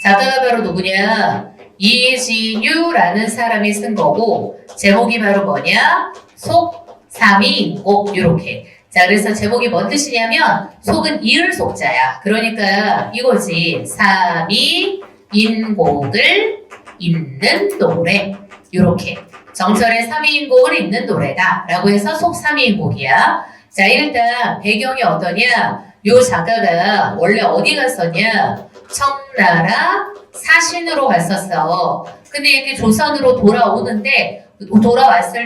작가가 바로 누구냐? 이진유라는 사람이 쓴 거고 제목이 바로 뭐냐? 속, 삼이, 인곡 요렇게. 자, 그래서 제목이 뭔 뜻이냐면 속은 이을 속자야. 그러니까 이거지. 삼이, 인곡을 잇는 노래. 요렇게. 정철의 삼위인곡을 잇는 노래다 라고 해서 속삼위인곡이야. 자, 일단 배경이 어떠냐? 요 작가가 원래 어디 갔었냐? 청나라 사신으로 갔었어. 근데 이렇게 조선으로 돌아왔을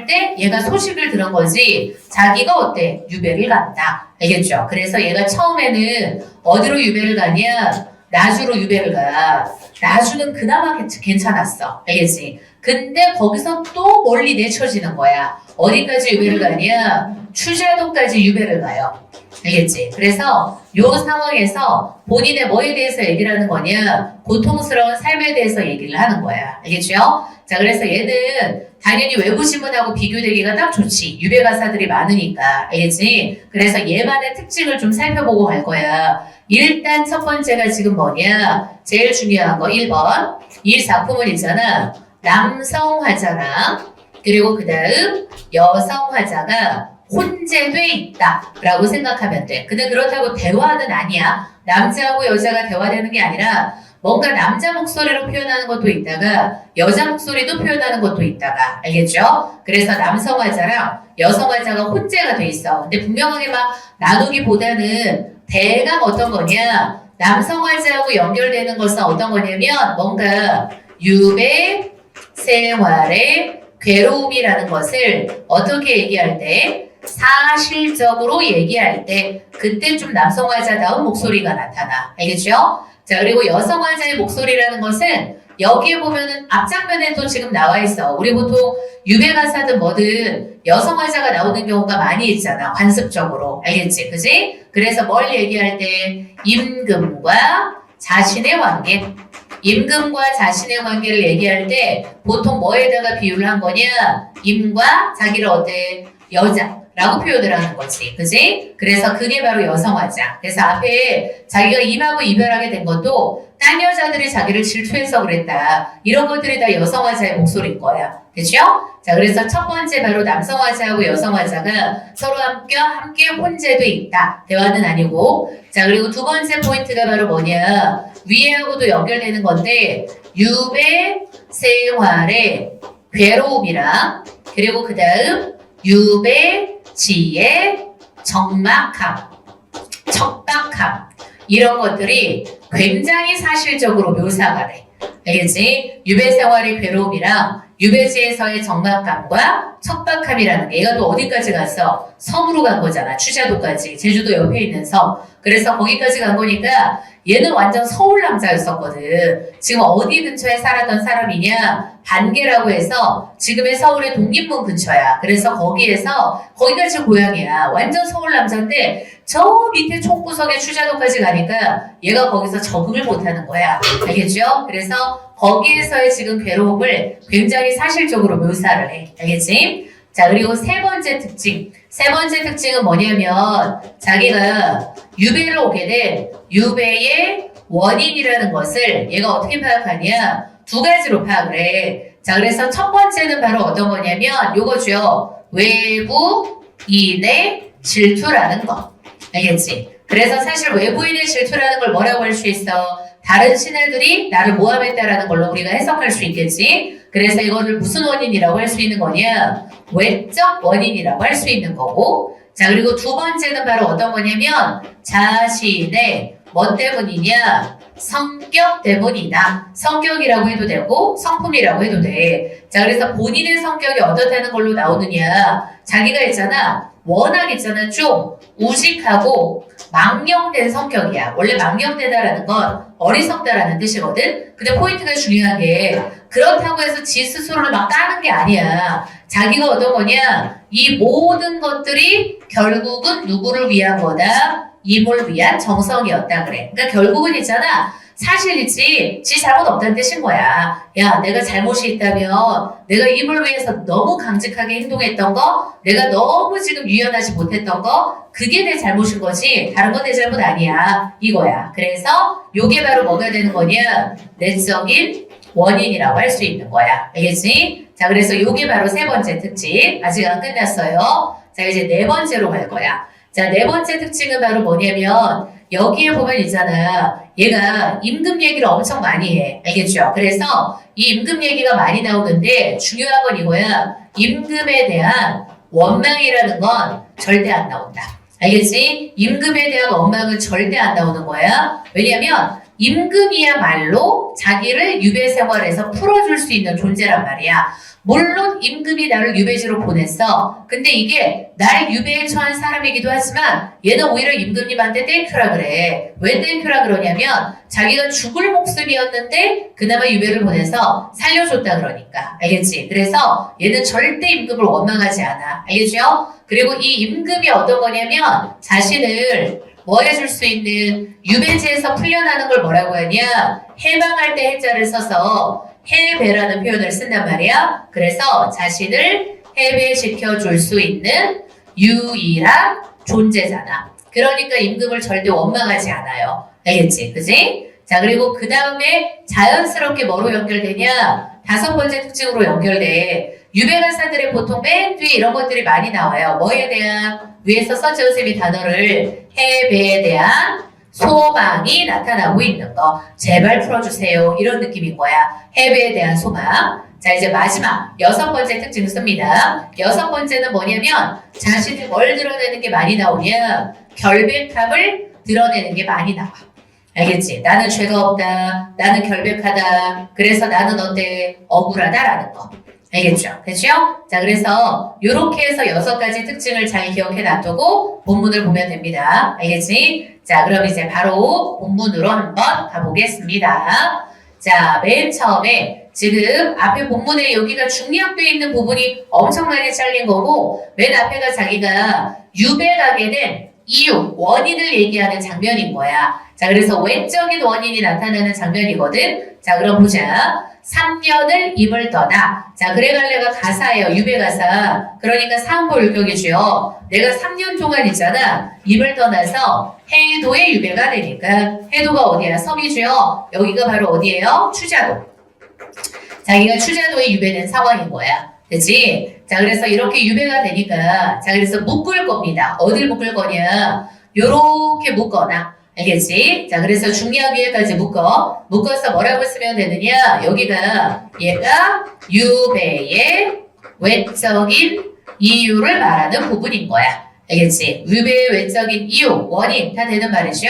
때 얘가 소식을 들은 거지. 자기가 어때? 유배를 간다. 알겠죠? 그래서 얘가 처음에는 어디로 유배를 가냐? 나주로 유배를 가. 나주는 그나마 괜찮았어. 알겠지? 근데 거기서 또 멀리 내쳐지는 거야. 어디까지 유배를 가냐? 추자도까지 유배를 가요. 알겠지? 그래서 요 상황에서 본인의 뭐에 대해서 얘기를 하는 거냐? 고통스러운 삶에 대해서 얘기를 하는 거야. 알겠죠? 자, 그래서 얘는 당연히 외부 신문하고 비교되기가 딱 좋지. 유배 가사들이 많으니까. 알겠지? 그래서 얘만의 특징을 좀 살펴보고 갈 거야. 일단 첫 번째가 지금 뭐냐? 제일 중요한 거 1번. 이 작품은 있잖아. 남성 화자랑 그리고 그 다음 여성 화자가 혼재돼 있다 라고 생각하면 돼. 근데 그렇다고 대화는 아니야. 남자하고 여자가 대화되는 게 아니라 뭔가 남자 목소리로 표현하는 것도 있다가 여자 목소리도 표현하는 것도 있다가. 알겠죠? 그래서 남성 화자랑 여성 화자가 혼재가 돼 있어. 근데 분명하게 막 나누기보다는 대강 어떤 거냐? 남성 화자하고 연결되는 것은 어떤 거냐면 뭔가 유배 생활의 괴로움이라는 것을 어떻게 얘기할 때? 사실적으로 얘기할 때 그때 좀 남성 화자다운 목소리가 나타나. 알겠죠? 자, 그리고 여성 화자의 목소리라는 것은 여기에 보면은 앞장면에도 지금 나와 있어. 우리 보통 유배 가사든 뭐든 여성 화자가 나오는 경우가 많이 있잖아. 관습적으로. 알겠지? 그지? 그래서 뭘 얘기할 때 임금과 자신의 관계. 임금과 자신의 관계를 얘기할 때 보통 뭐에다가 비유를 한 거냐? 임과 자기를 어때? 여자라고 표현을 하는 거지. 그지? 그래서 그게 바로 여성화자. 그래서 앞에 자기가 임하고 이별하게 된 것도 딴 여자들이 자기를 질투해서 그랬다. 이런 것들이 다 여성화자의 목소리인 거야. 그죠? 자, 그래서 첫 번째 바로 남성화자하고 여성화자가 서로 함께 혼재돼 있다. 대화는 아니고. 자, 그리고 두 번째 포인트가 바로 뭐냐? 위에하고도 연결되는 건데 유배 생활의 괴로움이랑 그리고 그 다음 유배지의 적막함, 척박함 이런 것들이 굉장히 사실적으로 묘사가 돼. 알겠지? 유배 생활의 괴로움이랑 유배지에서의 적막감과 척박함이라는 게 얘가 또 어디까지 갔어? 섬으로 간 거잖아. 추자도까지. 제주도 옆에 있는 섬. 그래서 거기까지 간 거니까 얘는 완전 서울 남자였었거든. 지금 어디 근처에 살았던 사람이냐? 반개라고 해서 지금의 서울의 독립문 근처야. 그래서 거기까지 고향이야. 완전 서울 남자인데 저 밑에 총구석에 추자도까지 가니까 얘가 거기서 적응을 못하는 거야. 알겠죠? 그래서 거기에서의 지금 괴로움을 굉장히 사실적으로 묘사를 해. 알겠지? 자, 그리고 세 번째 특징은 뭐냐면 자기가 유배를 오게 된 유배의 원인이라는 것을 얘가 어떻게 파악하냐? 두 가지로 파악을 해. 자, 그래서 첫 번째는 바로 어떤 거냐면 요거죠. 외부인의 질투라는 거. 알겠지? 그래서 사실 외부인의 질투라는 걸 뭐라고 할 수 있어? 다른 신하들이 나를 모함했다라는 걸로 우리가 해석할 수 있겠지? 그래서 이거를 무슨 원인이라고 할 수 있는 거냐? 외적 원인이라고 할 수 있는 거고. 자, 그리고 두 번째는 바로 어떤 거냐면 자신의 뭐 때문이냐? 성격 때문이다. 성격이라고 해도 되고 성품이라고 해도 돼. 자, 그래서 본인의 성격이 어떻다는 걸로 나오느냐? 자기가 있잖아. 워낙 있잖아. 좀 우직하고 망령된 성격이야. 원래 망령되다라는 건 어리석다라는 뜻이거든. 근데 포인트가 중요한 게 그렇다고 해서 지 스스로를 막 까는 게 아니야. 자기가 어떤 거냐? 이 모든 것들이 결국은 누구를 위한 거다? 임을 위한 정성이었다 그래. 그러니까 결국은 있잖아. 사실이지 지 잘못 없다는 뜻인 거야. 야, 내가 잘못이 있다면 내가 임을 위해서 너무 강직하게 행동했던 거, 내가 너무 지금 유연하지 못했던 거, 그게 내 잘못인 거지 다른 건 내 잘못 아니야 이거야. 그래서 요게 바로 뭐가 되는 거냐? 내적인 원인이라고 할 수 있는 거야. 알겠지? 자, 그래서 요게 바로 세 번째 특징. 아직 안 끝났어요. 자, 이제 네 번째로 갈 거야. 자, 네 번째 특징은 바로 뭐냐면 여기에 보면 있잖아. 얘가 임금 얘기를 엄청 많이 해. 알겠죠? 그래서 이 임금 얘기가 많이 나오는데 중요한 건 이거야. 임금에 대한 원망이라는 건 절대 안 나온다. 알겠지? 임금에 대한 원망은 절대 안 나오는 거야. 왜냐면 임금이야말로 자기를 유배 생활에서 풀어줄 수 있는 존재란 말이야. 물론 임금이 나를 유배지로 보냈어. 근데 이게 날 유배에 처한 사람이기도 하지만 얘는 오히려 임금님한테 땡큐라 그래. 왜 땡큐라 그러냐면 자기가 죽을 목숨이었는데 그나마 유배를 보내서 살려줬다 그러니까. 알겠지? 그래서 얘는 절대 임금을 원망하지 않아. 알겠죠? 그리고 이 임금이 어떤 거냐면 자신을 뭐 해줄 수 있는 유배지에서 풀려나는 걸 뭐라고 하냐? 해방할 때 해자를 써서 해배라는 표현을 쓴단 말이야. 그래서 자신을 해배시켜 줄 수 있는 유일한 존재잖아. 그러니까 임금을 절대 원망하지 않아요. 알겠지? 그지? 자, 그리고 그 다음에 자연스럽게 뭐로 연결되냐? 다섯 번째 특징으로 연결돼. 유배가사들의 보통 맨 뒤에 이런 것들이 많이 나와요. 뭐에 대한? 위에서 써준 선생님이 단어를 해배에 대한 소망이 나타나고 있는 거. 제발 풀어주세요. 이런 느낌인 거야. 해배에 대한 소망. 자, 이제 마지막 여섯 번째 특징을 씁니다. 여섯 번째는 뭐냐면 자신이 뭘 드러내는 게 많이 나오냐? 결백함을 드러내는 게 많이 나와. 알겠지? 나는 죄가 없다. 나는 결백하다. 그래서 나는 어때? 억울하다라는 거. 알겠죠? 그렇죠? 자, 그래서 이렇게 해서 여섯 가지 특징을 잘 기억해 놔두고 본문을 보면 됩니다. 알겠지? 자, 그럼 이제 바로 본문으로 한번 가보겠습니다. 자, 맨 처음에 지금 앞에 본문에 여기가 중략되어 있는 부분이 엄청나게 잘린 거고 맨 앞에가 자기가 유배 가게 된 이유, 원인을 얘기하는 장면인 거야. 자, 그래서 외적인 원인이 나타나는 장면이거든. 자, 그럼 보자. 3년을 임을 떠나. 자, 그래갈래가 가사예요. 유배 가사. 그러니까 사음보 율격이죠. 내가 3년 동안 있잖아. 임을 떠나서 해도의 유배가 되니까. 해도가 어디야? 섬이죠. 여기가 바로 어디예요? 추자도. 자기가 추자도에 유배된 상황인 거야. 그치? 자, 그래서 이렇게 유배가 되니까, 자, 그래서 묶을 겁니다. 어딜 묶을 거냐? 요렇게 묶거나. 알겠지? 자, 그래서 중요한 위에까지 묶어서 뭐라고 쓰면 되느냐? 여기가 얘가 유배의 외적인 이유를 말하는 부분인 거야. 알겠지? 유배의 외적인 이유, 원인 다 되는 말이죠.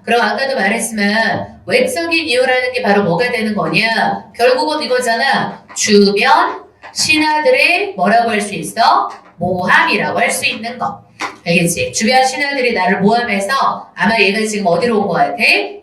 그럼 아까도 말했지만 외적인 이유라는 게 바로 뭐가 되는 거냐? 결국은 이거잖아. 주변 신하들의 뭐라고 할 수 있어? 모함이라고 할 수 있는 거. 알겠지? 주변 신하들이 나를 모함해서 아마 얘가 지금 어디로 온 것 같아?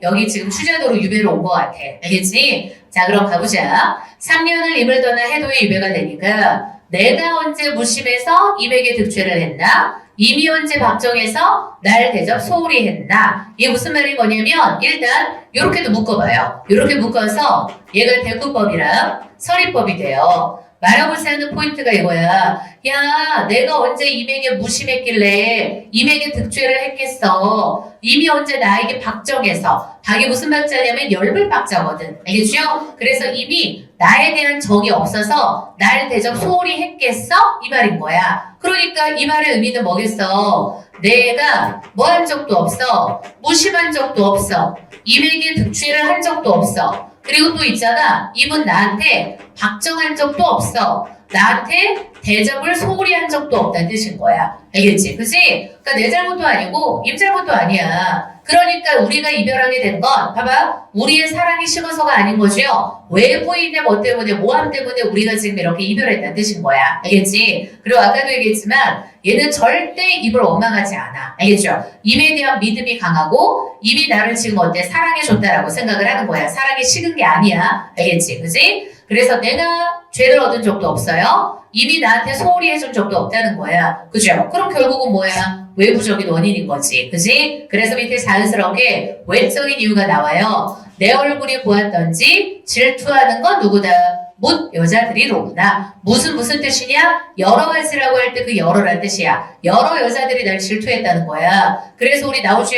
여기 지금 추자도로 유배로 온 것 같아. 알겠지? 자, 그럼 가보자. 3년을 임을 떠나 해도의 유배가 되니까 내가 언제 무심해서 임에게 득죄를 했나? 임이 언제 박정해서 날 대접 소홀히 했나? 이게 무슨 말인 거냐면 일단 이렇게도 묶어봐요. 이렇게 묶어서 얘가 대구법이랑 서리법이 돼요. 말하고자 하는 포인트가 이거야. 야, 내가 언제 임에게 무심했길래 임에게 득죄를 했겠어. 임이 언제 나에게 박정해서. 박이 무슨 박자냐면 열불 박자거든. 알겠죠? 그래서 임이 나에 대한 정이 없어서 날 대접 소홀히 했겠어? 이 말인 거야. 그러니까 이 말의 의미는 뭐겠어? 내가 뭐 한 적도 없어. 무심한 적도 없어. 임에게 득죄를 한 적도 없어. 그리고 또 있잖아. 임은 나한테 박정한 적도 없어. 나한테 대접을 소홀히 한 적도 없다는 뜻인 거야. 알겠지? 그치? 그러니까 내 잘못도 아니고 임 잘못도 아니야. 그러니까 우리가 이별하게 된 건 봐봐. 우리의 사랑이 식어서가 아닌 거죠. 외부인의 뭐 때문에 모함 때문에 우리가 지금 이렇게 이별했다는 뜻인 거야. 알겠지? 그리고 아까도 얘기했지만 얘는 절대 임을 원망하지 않아. 알겠죠? 임에 대한 믿음이 강하고 임이 나를 지금 어때? 사랑해줬다라고 생각을 하는 거야. 사랑이 식은 게 아니야. 알겠지? 그치? 그래서 내가 죄를 얻은 적도 없어요. 임이 나한테 소홀히 해준 적도 없다는 거야. 그죠? 그럼 결국은 뭐야? 외부적인 원인인 거지. 그지? 그래서 밑에 자연스럽게 외적인 이유가 나와요. 내 얼굴이 보았던지 질투하는 건 누구다? 묻 여자들이로구나. 무슨 뜻이냐? 여러 가지라고 할 때 그 여러란 뜻이야. 여러 여자들이 날 질투했다는 거야. 그래서 우리 나오죠.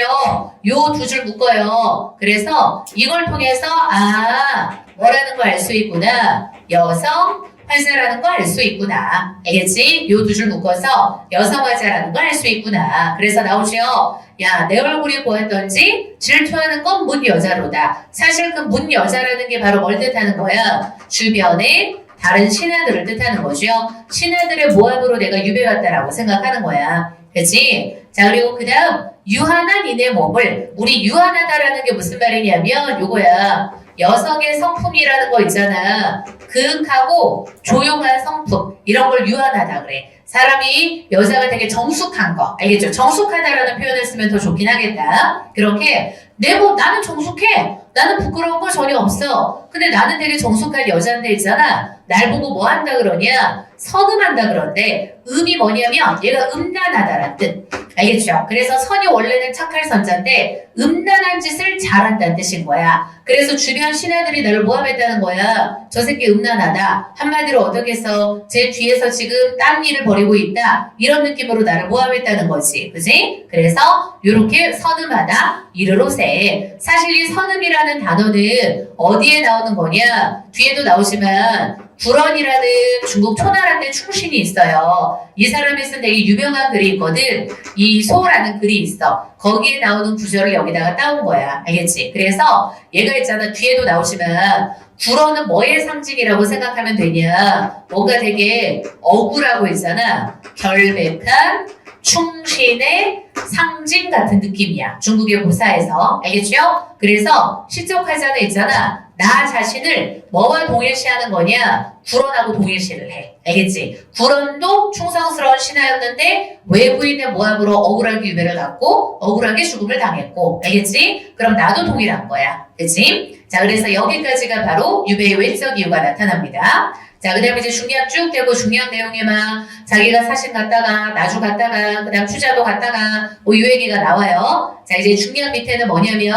요 두 줄 묶어요. 그래서 이걸 통해서 뭐라는 걸 알 수 있구나. 여성 화자라는 걸 알 수 있구나. 알겠지? 요 두 줄 묶어서 여성 화자라는 걸 알 수 있구나. 그래서 나오죠. 야, 내 얼굴이 보았던지 질투하는 건 문 여자로다. 사실 그 문 여자라는 게 바로 뭘 뜻하는 거야? 주변에 다른 신하들을 뜻하는 거죠. 신하들의 모함으로 내가 유배왔다라고 생각하는 거야. 그치? 자, 그리고 그 다음 유한한 이내 몸을, 우리 유한하다라는 게 무슨 말이냐면 요거야. 여성의 성품이라는 거 있잖아. 그윽하고 조용한 성품, 이런 걸 유한하다 그래. 사람이, 여자가 되게 정숙한 거, 알겠죠? 정숙하다라는 표현을 쓰면 더 좋긴 하겠다. 그렇게 나는 정숙해. 나는 부끄러운 거 전혀 없어. 근데 나는 되게 정숙한 여자인데 있잖아. 날 보고 뭐 한다 그러냐? 선음한다 그런데 음이 뭐냐면 얘가 음란하다라는 뜻. 알겠죠? 그래서 선이 원래는 착할 선자인데 음란한 짓을 잘한다는 뜻인 거야. 그래서 주변 신하들이 나를 모함했다는 거야. 저 새끼 음란하다. 한마디로 어떻게 해서 제 뒤에서 지금 딴 일을 벌이고 있다. 이런 느낌으로 나를 모함했다는 거지. 그지? 그래서 이렇게 선음하다. 이르로세. 사실 이 선음이라는 단어는 어디에 나오는 거냐? 뒤에도 나오지만 불언이라는 중국 초나라 때 충신이 있어요. 이 사람이 쓴 되게 유명한 글이 있거든. 이 소라는 글이 있어. 거기에 나오는 구절을 여기다가 따온 거야. 알겠지? 그래서 얘가 있잖아. 뒤에도 나오지만 불언은 뭐의 상징이라고 생각하면 되냐? 뭔가 되게 억울하고 있잖아. 결백한 충신의 상징 같은 느낌이야. 중국의 고사에서. 알겠죠? 그래서 시적화자는 있잖아. 나 자신을 뭐와 동일시하는 거냐? 불언하고 동일시를 해. 알겠지? 불언도 충성스러운 신하였는데 외부인의 모함으로 억울하게 유배를 갖고 억울하게 죽음을 당했고. 알겠지? 그럼 나도 동일한 거야. 그치? 자, 그래서 여기까지가 바로 유배의 외적 이유가 나타납니다. 자, 그 다음에 이제 중량 쭉 되고 중량 내용에 막 자기가 사신 갔다가 나주 갔다가 그 다음 추자도 갔다가 뭐 요 얘기가 나와요. 자, 이제 중량 밑에는 뭐냐면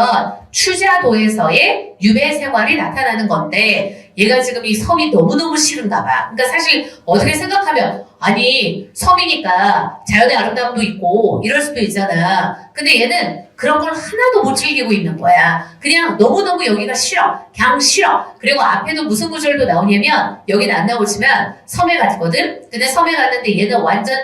추자도에서의 유배 생활이 나타나는 건데 얘가 지금 이 섬이 너무너무 싫은가 봐. 그러니까 사실 어떻게 생각하면 아니 섬이니까 자연의 아름다움도 있고 이럴 수도 있잖아. 근데 얘는 그런 걸 하나도 못 즐기고 있는 거야. 그냥 너무너무 여기가 싫어. 그냥 싫어. 그리고 앞에도 무슨 구절도 나오냐면 여기는 안 나오지만 섬에 갔거든. 근데 섬에 갔는데 얘는 완전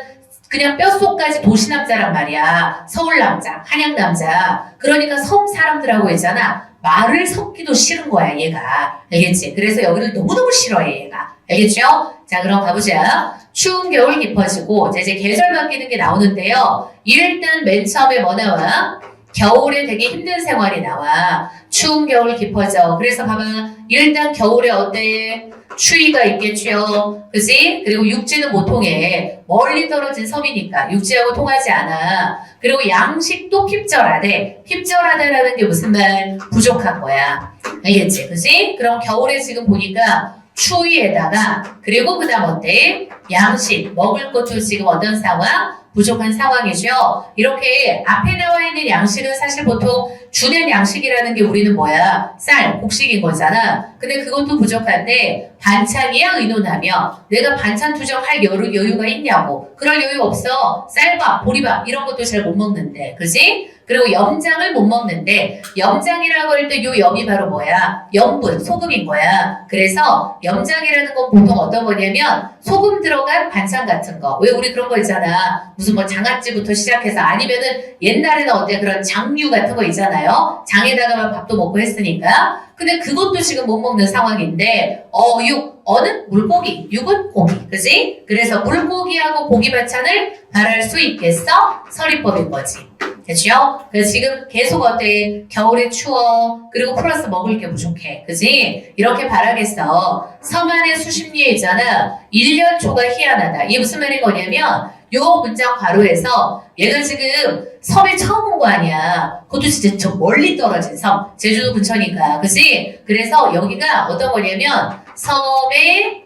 그냥 뼛속까지 도시 남자란 말이야. 서울 남자, 한양 남자. 그러니까 섬 사람들하고 있잖아. 말을 섞기도 싫은 거야, 얘가. 알겠지? 그래서 여기를 너무너무 싫어해, 얘가. 알겠죠? 자, 그럼 가보자. 추운 겨울 깊어지고, 이제 계절 바뀌는 게 나오는데요. 일단 맨 처음에 뭐 나와? 겨울에 되게 힘든 생활이 나와. 추운 겨울 깊어져. 그래서 봐봐. 일단 겨울에 어때? 추위가 있겠죠. 그지? 그리고 육지는 못 통해. 멀리 떨어진 섬이니까 육지하고 통하지 않아. 그리고 양식도 핍절하대. 핍절하다라는 게 무슨 말? 부족한 거야. 알겠지? 그지? 그럼 겨울에 지금 보니까 추위에다가 그리고 그 다음 어때? 양식, 먹을 것도 지금 어떤 상황? 부족한 상황이죠. 이렇게 앞에 나와 있는 양식은 사실 보통 주된 양식이라는 게 우리는 뭐야? 쌀, 곡식인 거잖아. 근데 그것도 부족한데 반찬이야 의논하며 내가 반찬 투정할 여유가 있냐고. 그럴 여유 없어. 쌀밥, 보리밥 이런 것도 잘 못 먹는데. 그지? 그리고 염장을 못 먹는데 염장이라고 할 때 요 염이 바로 뭐야? 염분, 소금인 거야. 그래서 염장이라는 건 보통 어떤 거냐면 소금 들어간 반찬 같은 거. 왜 우리 그런 거 있잖아. 무슨 뭐 장아찌부터 시작해서 아니면은 옛날에는 어때 그런 장류 같은 거 있잖아요. 장에다가 밥도 먹고 했으니까. 근데 그것도 지금 못 먹는 상황인데 어는 물고기, 육은 고기. 그지? 그래서 물고기하고 고기 반찬을 바랄 수 있겠어? 서리법인 거지. 됐죠? 그래서 지금 계속 어때? 겨울에 추워. 그리고 플러스 먹을 게 부족해. 그지? 이렇게 바라겠어. 섬 안에 수십리에 있잖아. 1년 초가 희한하다. 이게 무슨 말인 거냐면 요 문장 괄호에서 얘가 지금 섬에 처음 온 거 아니야. 그것도 진짜 저 멀리 떨어진 섬. 제주도 근처니까. 그지? 그래서 여기가 어떤 거냐면 섬의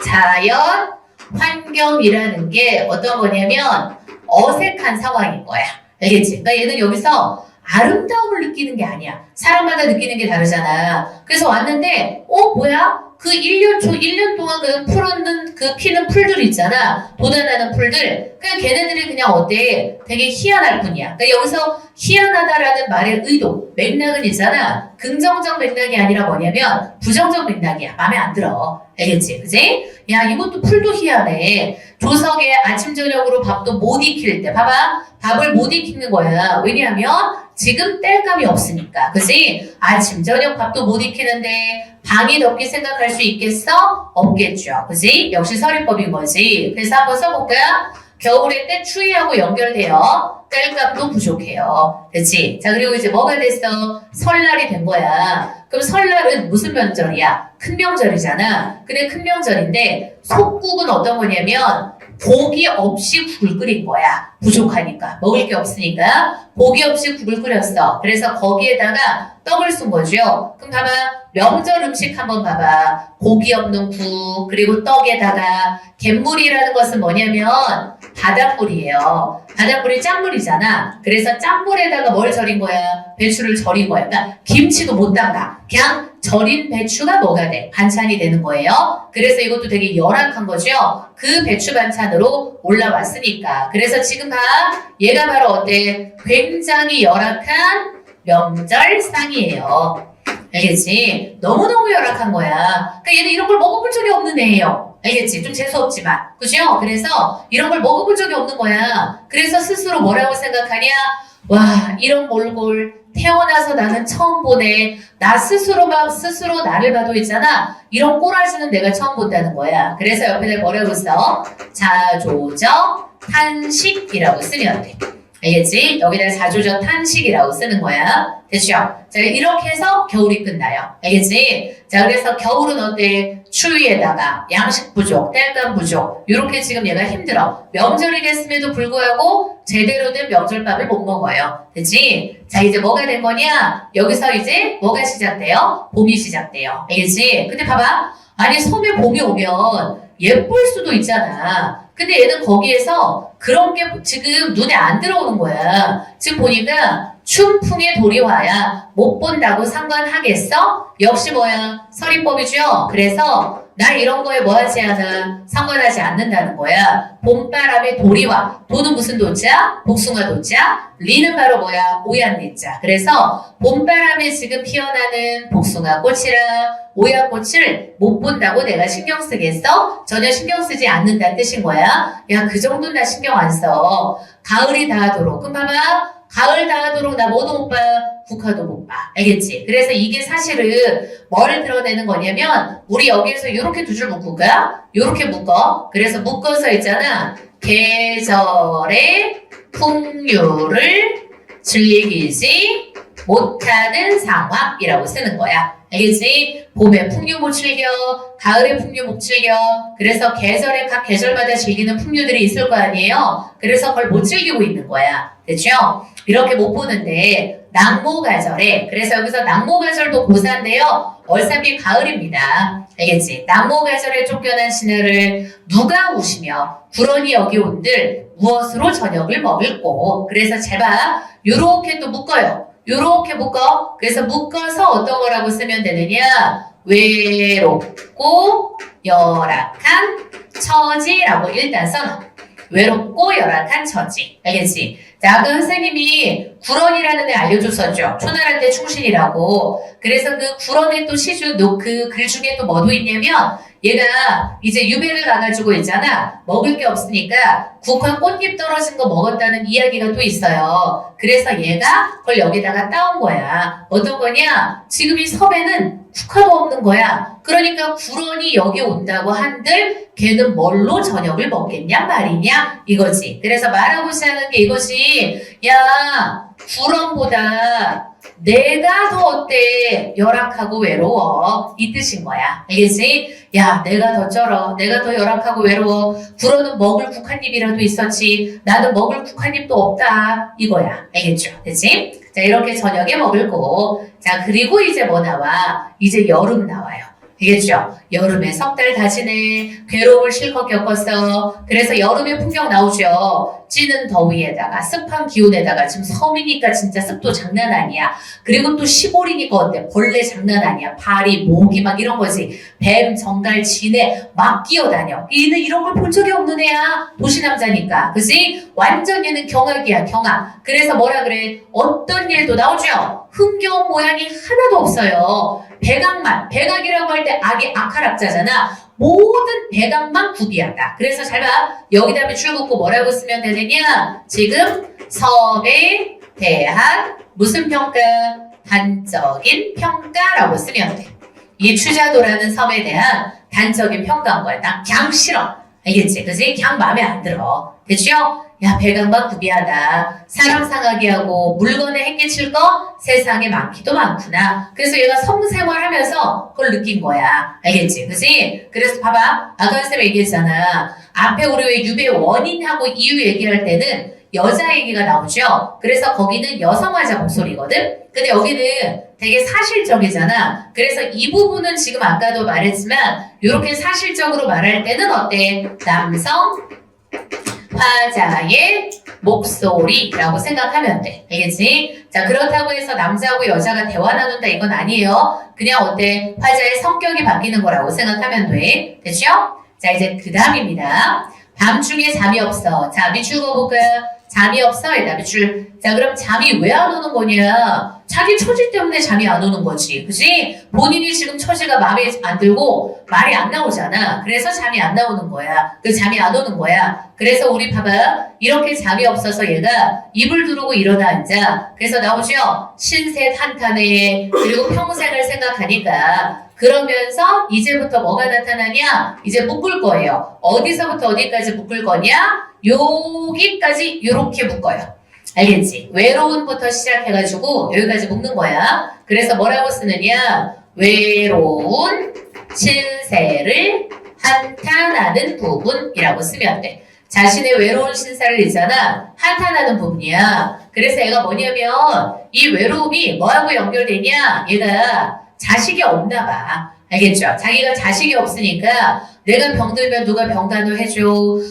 자연 환경이라는 게 어떤 거냐면 어색한 상황인 거야. 알겠지? 그러니까 얘는 여기서 아름다움을 느끼는 게 아니야. 사람마다 느끼는 게 다르잖아. 그래서 왔는데, 뭐야? 그 1년 초, 1년 동안 피는 풀들 있잖아. 돋아나는 풀들. 그냥 걔네들이 그냥 어때? 되게 희한할 뿐이야. 그러니까 여기서 희한하다라는 말의 의도, 맥락은 있잖아. 긍정적 맥락이 아니라 뭐냐면, 부정적 맥락이야. 마음에 안 들어. 알겠지? 그지? 야, 이것도 풀도 희한해. 조석에 아침, 저녁으로 밥도 못 익힐 때. 봐봐. 밥을 못 익히는 거야. 왜냐하면, 지금 뗄감이 없으니까. 그지? 아침, 저녁 밥도 못 익히는데, 방이 덥게 생각할 수 있겠어? 없겠죠. 그지? 역시 서리법인 거지. 그래서 한번 써볼까? 겨울에 때 추위하고 연결돼요. 뗄감도 부족해요. 그치? 자, 그리고 이제 뭐가 됐어? 설날이 된 거야. 그럼 설날은 무슨 명절이야? 큰 명절이잖아. 근데 큰 명절인데, 속국은 어떤 거냐면, 고기 없이 국을 끓인 거야. 부족하니까. 먹을 게 없으니까. 고기 없이 국을 끓였어. 그래서 거기에다가 떡을 쓴 거죠. 그럼 봐봐. 명절 음식 한번 봐봐. 고기 없는 국, 그리고 떡에다가 갯물이라는 것은 뭐냐면 바닷물이에요. 바닷물이 짠물이잖아. 그래서 짠물에다가 뭘 절인 거야? 배추를 절인 거야. 그러니까 김치도 못 담가. 그냥 절인 배추가 뭐가 돼? 반찬이 되는 거예요. 그래서 이것도 되게 열악한 거죠. 그 배추 반찬으로 올라왔으니까. 그래서 지금 봐. 얘가 바로 어때? 굉장히 열악한 명절상이에요. 알겠지? 너무너무 열악한 거야. 그러니까 얘는 이런 걸 먹어볼 적이 없는 애예요. 알겠지? 좀 재수없지만. 그죠? 그래서 이런 걸 먹어볼 적이 없는 거야. 그래서 스스로 뭐라고 생각하냐? 와, 이런 몰골 태어나서 나는 처음 보네. 나 스스로 나를 봐도 있잖아. 이런 꼬라지는 내가 처음 본다는 거야. 그래서 옆에다 뭐라고 써? 자조적 탄식이라고 쓰면 돼. 알겠지? 여기다 자조적 탄식이라고 쓰는 거야. 됐죠? 자, 이렇게 해서 겨울이 끝나요. 알겠지? 자, 그래서 겨울은 어때? 추위에다가 양식 부족, 땔감 부족. 이렇게 지금 얘가 힘들어. 명절이 됐음에도 불구하고 제대로 된 명절밥을 못 먹어요. 됐지? 자, 이제 뭐가 된 거냐? 여기서 이제 뭐가 시작돼요? 봄이 시작돼요. 알겠지? 근데 봐봐. 아니, 섬에 봄이 오면 예쁠 수도 있잖아. 근데 얘는 거기에서 그런 게 지금 눈에 안 들어오는 거야. 지금 보니까 춘풍의 도리와야 못 본다고 상관하겠어? 역시 뭐야? 서리법이죠? 그래서 나 이런 거에 뭐 하지 않아? 상관하지 않는다는 거야. 봄바람의 도리와. 도는 무슨 도자? 복숭아 도자. 리는 바로 뭐야? 오얏리자. 그래서 봄바람에 지금 피어나는 복숭아 꽃이라 오얏꽃을 못 본다고 내가 신경 쓰겠어? 전혀 신경 쓰지 않는다는 뜻인 거야. 야, 그 정도는 나 신경 안 써. 가을이 닿도록. 그럼 봐봐. 가을 닿도록 나 뭐도 못 봐. 국화도 못 봐. 알겠지? 그래서 이게 사실은 뭘 드러내는 거냐면 우리 여기에서 이렇게 두 줄 묶을까? 이렇게 묶어. 그래서 묶어서 있잖아. 계절의 풍요를 즐기지 못하는 상황이라고 쓰는 거야. 알겠지? 봄에 풍류 못 즐겨, 가을에 풍류 못 즐겨. 그래서 계절에 각 계절마다 즐기는 풍류들이 있을 거 아니에요? 그래서 그걸 못 즐기고 있는 거야. 됐죠? 이렇게 못 보는데 낙모가절에, 그래서 여기서 낙모가절도 고사인데요. 얼싸비 가을입니다. 알겠지? 낙모가절에 쫓겨난 신하를 누가 우시며 구런이 여기 온들 무엇으로 저녁을 먹을꼬. 그래서 제발 요렇게 또 묶어요. 요렇게 묶어. 그래서 묶어서 어떤 거라고 쓰면 되느냐? 외롭고 열악한 처지라고 일단 써놔. 외롭고 열악한 처지. 알겠지? 자, 그 선생님이 구런이라는 애 알려줬었죠. 초나라 때 충신이라고. 그래서 그 구런의 또 시주, 그 글 중에 또 뭐도 있냐면 얘가 이제 유배를 가가지고 있잖아. 먹을 게 없으니까 국화 꽃잎 떨어진 거 먹었다는 이야기가 또 있어요. 그래서 얘가 그걸 여기다가 따온 거야. 어떤 거냐? 지금 이 섬에는 국화도 없는 거야. 그러니까 구런이 여기 온다고 한들 걔는 뭘로 저녁을 먹겠냐 말이냐 이거지. 그래서 말하고자 하는 게 이거지. 야, 구런보다 내가 더 어때? 열악하고 외로워. 이 뜻인 거야. 알겠지? 야, 내가 더 쩔어. 내가 더 열악하고 외로워. 구런은 먹을 국한입이라도 있었지. 나는 먹을 국한입도 없다. 이거야. 알겠죠? 됐지? 자, 이렇게 저녁에 먹을 거. 자, 그리고 이제 뭐 나와? 이제 여름 나와요. 알겠죠? 여름에 석 달 다 지내. 괴로움을 실컷 겪었어. 그래서 여름의 풍경 나오죠. 찌는 더위에다가 습한 기온에다가 지금 섬이니까 진짜 습도 장난 아니야. 그리고 또 시골이니까 어때? 벌레 장난 아니야. 파리, 모기 막 이런 거지. 뱀, 정갈, 지네 막 끼어다녀. 얘는 이런 걸 본 적이 없는 애야. 도시 남자니까. 그지? 완전 얘는 경악이야, 경악. 그래서 뭐라 그래? 어떤 일도 나오죠? 흥겨운 모양이 하나도 없어요. 백악만, 백악이라고 할 때 악이 악할악자잖아. 모든 백악만 구비한다. 그래서 잘 봐. 여기다 밑줄 긋고 뭐라고 쓰면 되느냐? 지금 섬에 대한 무슨 평가? 단적인 평가라고 쓰면 돼. 이 추자도라는 섬에 대한 단적인 평가한 거야. 나 그냥 싫어. 알겠지? 그지? 그냥 마음에 안 들어. 됐죠? 야, 백악만 구비하다. 사람 상하게 하고 물건에 햇끼칠 거 세상에 많기도 많구나. 그래서 얘가 성생활하면서 그걸 느낀 거야. 알겠지? 그지? 그래서 봐봐. 아까 선생님 얘기했잖아. 앞에 우리 왜 유배 원인하고 이유 얘기할 때는 여자 얘기가 나오죠? 그래서 거기는 여성화자 목소리거든? 근데 여기는 되게 사실적이잖아. 그래서 이 부분은 지금 아까도 말했지만 이렇게 사실적으로 말할 때는 어때? 남성 화자의 목소리라고 생각하면 돼. 알겠지? 자, 그렇다고 해서 남자하고 여자가 대화 나눈다 이건 아니에요. 그냥 어때? 화자의 성격이 바뀌는 거라고 생각하면 돼. 됐죠? 자, 이제 그 다음입니다. 밤중에 잠이 없어. 자, 밑줄 그어볼까요? 잠이 없어? 일단 밑줄. 자, 그럼 잠이 왜 안 오는 거냐? 자기 처지 때문에 잠이 안 오는 거지. 그지? 본인이 지금 처지가 마음에 안 들고 말이 안 나오잖아. 그래서 잠이 안 나오는 거야. 그 잠이 안 오는 거야. 그래서 우리 봐봐. 이렇게 잠이 없어서 얘가 입을 두르고 일어나 앉아. 그래서 나오죠? 신셋 한탄에 그리고 평생을 생각하니까 그러면서 이제부터 뭐가 나타나냐? 이제 묶을 거예요. 어디서부터 어디까지 묶을 거냐? 여기까지 요렇게 묶어요. 알겠지? 외로운부터 시작해가지고 여기까지 묶는 거야. 그래서 뭐라고 쓰느냐? 외로운 신세를 한탄하는 부분이라고 쓰면 돼. 자신의 외로운 신사를 있잖아. 한탄하는 부분이야. 그래서 얘가 뭐냐면 이 외로움이 뭐하고 연결되냐? 얘가 자식이 없나 봐. 알겠죠? 자기가 자식이 없으니까 내가 병들면 누가 병간호 해줘.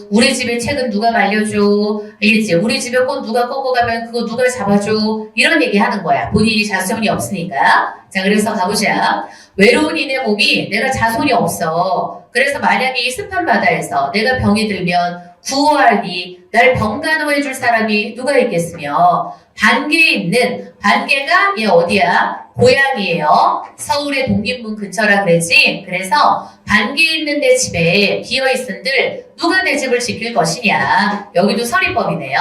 우리 집에 책은 누가 말려줘. 알겠지? 우리 집에 꽃 누가 꺾고 가면 그거 누가 잡아줘. 이런 얘기 하는 거야. 본인이 자손이 없으니까. 자, 그래서 가보자. 외로운 이내 몸이 내가 자손이 없어. 그래서 만약에 이 습한 바다에서 내가 병이 들면 구호하니 날 병간호해 줄 사람이 누가 있겠으며 반개에 있는 반개가 얘 어디야? 고향이에요. 서울의 독립문 근처라 그랬지. 그래서 반개에 있는 내 집에 비어있은들 누가 내 집을 지킬 것이냐. 여기도 서리법이네요.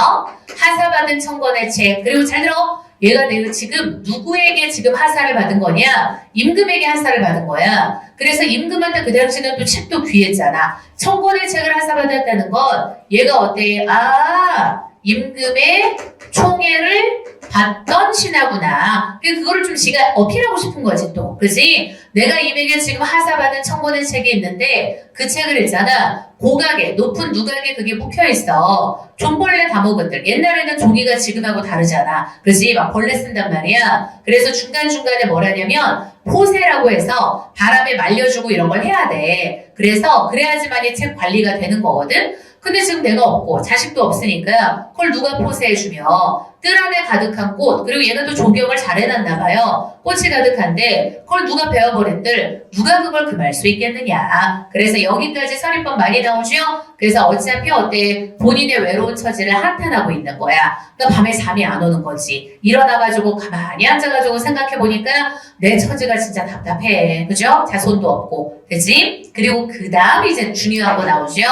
하사받은 청건의 책. 그리고 잘 들어. 얘가 내가 지금 누구에게 지금 하사를 받은 거냐? 임금에게 하사를 받은 거야. 그래서 임금한테 그 당시는 또 책도 귀했잖아. 청건의 책을 하사받았다는 건 얘가 어때? 아, 임금의 총애를 받던 신하구나. 그거를 좀 지가 어필하고 싶은 거지 또. 그지? 내가 임에게 지금 하사받은 청건의 책이 있는데 그 책을 읽잖아. 고각에 높은 누각에 그게 묵혀있어. 존벌레 다목은들. 옛날에는 종이가 지금하고 다르잖아. 그지? 막 벌레 쓴단 말이야. 그래서 중간중간에 뭐라냐면 포세라고 해서 바람에 말려주고 이런 걸 해야 돼. 그래서 그래야지만이 책 관리가 되는 거거든. 근데 지금 내가 없고 자식도 없으니까 그걸 누가 포세해주며 뜰 안에 가득한 꽃 그리고 얘는 또 조경을 잘 해놨나 봐요. 꽃이 가득한데 그걸 누가 베어버린들 누가 그걸 금할 수 있겠느냐. 그래서 여기까지 서리법 많이 나오죠. 그래서 어차피 어때 본인의 외로운 처지를 한탄하고 있는 거야. 그러니까 밤에 잠이 안 오는 거지. 일어나가지고 가만히 앉아가지고 생각해보니까 내 처지가 진짜 답답해. 그죠? 자손도 없고 그지? 그리고 그 다음 이제 중요한 거 나오죠.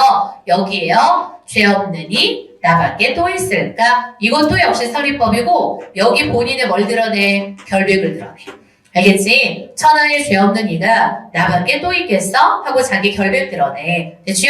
여기에요. 죄 없느니 나밖에 또 있을까? 이것도 역시 서리법이고 여기 본인의 뭘 드러내? 결백을 드러내. 알겠지? 천하에 죄 없는 이가 나밖에 또 있겠어? 하고 자기 결백 드러내. 됐죠?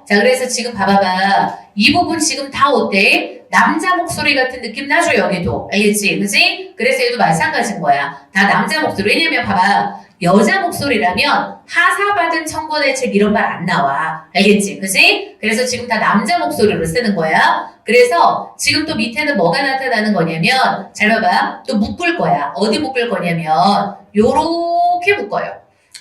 자, 그래서 지금 봐봐봐. 이 부분 지금 다 어때? 남자 목소리 같은 느낌 나죠, 여기도. 알겠지? 그지? 그래서 얘도 마찬가지인 거야. 다 남자 목소리. 왜냐면 봐봐. 여자 목소리라면 하사받은 청건의 책 이런 말 안 나와. 알겠지? 그지? 그래서 지금 다 남자 목소리로 쓰는 거야. 그래서 지금 또 밑에는 뭐가 나타나는 거냐면 잘 봐봐. 또 묶을 거야. 어디 묶을 거냐면 요렇게 묶어요.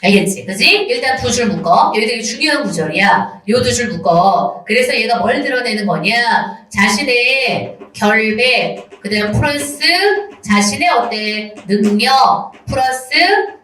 알겠지? 그지? 일단 두 줄 묶어. 여기 되게 중요한 구절이야. 요 두 줄 묶어. 그래서 얘가 뭘 드러내는 거냐? 자신의 결백, 그 다음 플러스 자신의 어때? 능력, 플러스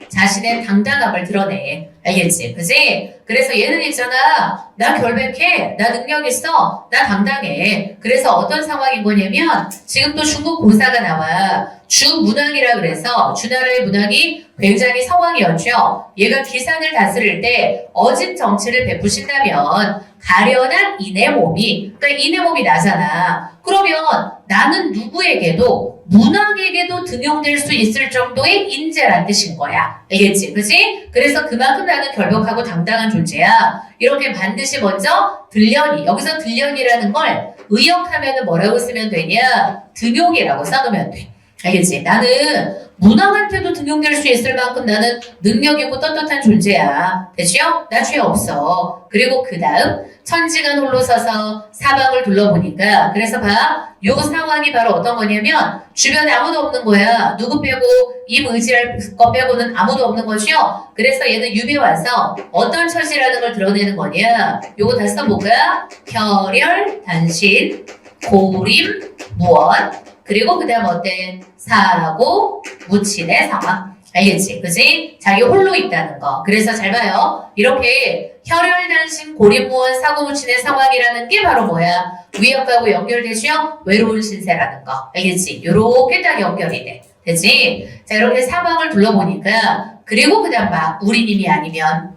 자신의 당당함을 드러내. 알겠지? 그지? 그래서 얘는 있잖아. 나 결백해. 나 능력 있어. 나 당당해. 그래서 어떤 상황인 거냐면 지금 또 중국 고사가 나와. 주문왕이라 그래서 주나라의 문왕이 굉장히 성왕이었죠. 얘가 기산을 다스릴 때 어진 정치를 베푸신다면 가련한 인의 몸이, 그러니까 인의 몸이 나잖아. 그러면 나는 누구에게도 문왕에게도 등용될 수 있을 정도의 인재란 뜻인 거야. 알겠지? 그치? 그래서 그만큼 나는 결백하고 당당한 존재야. 이렇게 반드시 먼저 들려니, 여기서 들려니라는 걸 의역하면 뭐라고 쓰면 되냐? 등용이라고 써놓으면 돼. 알겠지? 나는 문왕한테도 등용될 수 있을 만큼 나는 능력 있고 떳떳한 존재야. 됐죠? 나 죄 없어. 그리고 그 다음 천지간 홀로 서서 사방을 둘러보니까, 그래서 봐. 요 상황이 바로 어떤 거냐면 주변에 아무도 없는 거야. 누구 빼고 임의지할 것 빼고는 아무도 없는 거죠. 그래서 얘는 유배 와서 어떤 처지라는 걸 드러내는 거냐. 요거 다 써볼까? 혈혈, 단신, 고림, 무언, 그리고 그 다음 어때? 사고, 무친의 상황. 알겠지? 그지? 자기 홀로 있다는 거. 그래서 잘 봐요. 이렇게 혈혈단신, 고립무원, 사고무친의 상황이라는 게 바로 뭐야? 위협하고 연결되죠? 외로운 신세라는 거. 알겠지? 요렇게 딱 연결이 돼. 되지? 자, 이렇게 사방을 둘러보니까, 그리고 그 다음 막 우리님이 아니면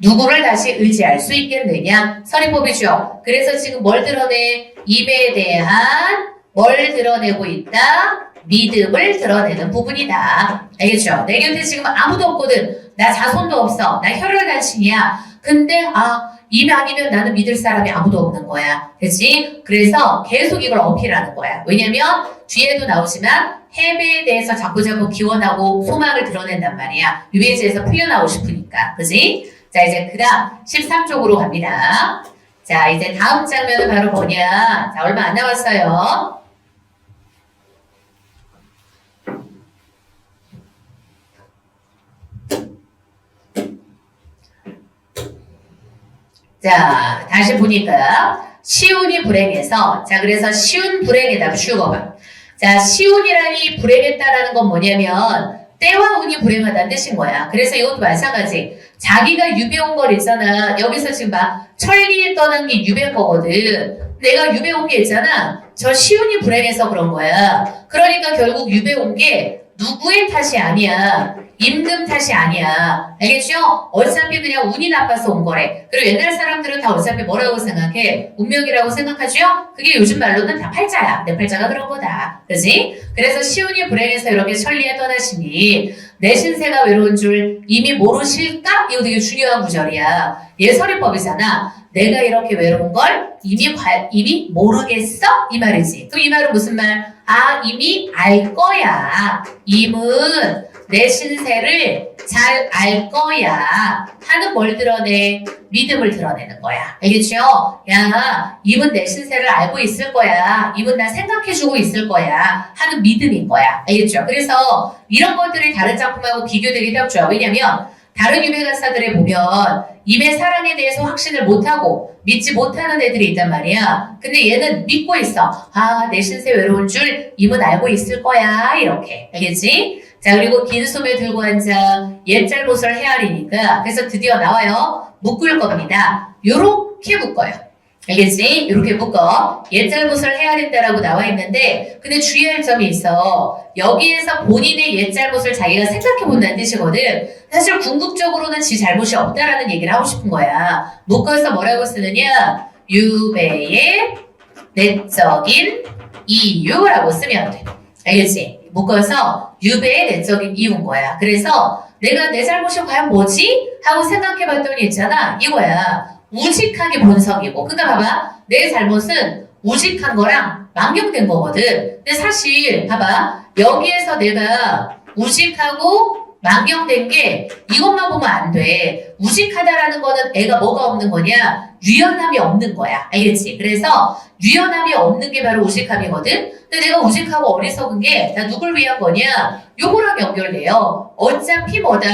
누구를 다시 의지할 수 있겠느냐? 서리법이죠. 그래서 지금 뭘 드러내? 임에 대한 뭘 드러내고 있다? 믿음을 드러내는 부분이다. 알겠죠? 내 곁에 지금 아무도 없거든. 나 자손도 없어. 나 혈혈단신이야. 근데 임 아니면 나는 믿을 사람이 아무도 없는 거야. 그치? 그래서 계속 이걸 어필하는 거야. 왜냐면 뒤에도 나오지만 패배에 대해서 자꾸자꾸 기원하고 소망을 드러낸단 말이야. 유배지에서 풀려나오고 싶으니까. 그치? 자, 이제 그 다음 13쪽으로 갑니다. 자, 이제 다음 장면은 바로 뭐냐? 자, 얼마 안 남았어요. 자, 다시 보니까 시운이 불행해서, 자, 그래서 시운 불행에다 쉬우거봐. 자, 시운이라니 불행했다라는 건 뭐냐면 때와 운이 불행하다는 뜻인 거야. 그래서 이것도 마찬가지. 자기가 유배 온 걸 있잖아. 여기서 지금 막 천리에 떠난 게 유배인 거거든. 내가 유배 온 게 있잖아. 저 시운이 불행해서 그런 거야. 그러니까 결국 유배 온 게 누구의 탓이 아니야. 임금 탓이 아니야. 알겠죠? 어차피 그냥 운이 나빠서 온 거래. 그리고 옛날 사람들은 다 어차피 뭐라고 생각해? 운명이라고 생각하죠? 그게 요즘 말로는 다 팔자야. 내 팔자가 그런 거다. 그지? 그래서 시운이 불행해서 이렇게 천리에 떠나시니 내 신세가 외로운 줄 이미 모르실까? 이거 되게 중요한 구절이야. 예설이법이잖아. 내가 이렇게 외로운 걸 이미 모르겠어? 이 말이지. 그럼 이 말은 무슨 말? 이미 알 거야. 임은 내 신세를 잘 알 거야 하는 뭘 드러내? 믿음을 드러내는 거야. 알겠죠? 야, 임은 내 신세를 알고 있을 거야. 임은 나 생각해주고 있을 거야 하는 믿음인 거야. 알겠죠? 그래서 이런 것들이 다른 작품하고 비교되기 쉽죠. 왜냐면 다른 유배가사들에 보면 임의 사랑에 대해서 확신을 못하고 믿지 못하는 애들이 있단 말이야. 근데 얘는 믿고 있어. 내 신세 외로운 줄 임은 알고 있을 거야. 이렇게. 알겠지? 자, 그리고 긴 소매 들고 앉아 옛잘못을 헤아리니까 그래서 드디어 나와요. 묶을 겁니다. 요렇게 묶어요. 알겠지? 이렇게 묶어. 옛잘못을 헤아린다라고 나와 있는데 근데 주의할 점이 있어. 여기에서 본인의 옛잘못을 자기가 생각해본다는 뜻이거든. 사실 궁극적으로는 지 잘못이 없다라는 얘기를 하고 싶은 거야. 묶어서 뭐라고 쓰느냐? 유배의 내적인 이유라고 쓰면 돼. 알겠지? 묶어서 유배의 내적인 이유인 거야. 그래서 내가 내 잘못이 과연 뭐지? 하고 생각해봤더니 있잖아. 이거야. 우직하게 본성이고. 그러니까 봐봐. 내 잘못은 우직한 거랑 망령된 거거든. 근데 사실 봐봐. 여기에서 내가 우직하고 망령된 게 이것만 보면 안 돼. 우직하다라는 거는 애가 뭐가 없는 거냐? 유연함이 없는 거야. 알겠지? 그래서 유연함이 없는 게 바로 우직함이거든? 근데 내가 우직하고 어리석은 게 나 누굴 위한 거냐? 요거랑 연결돼요. 어차피 뭐다?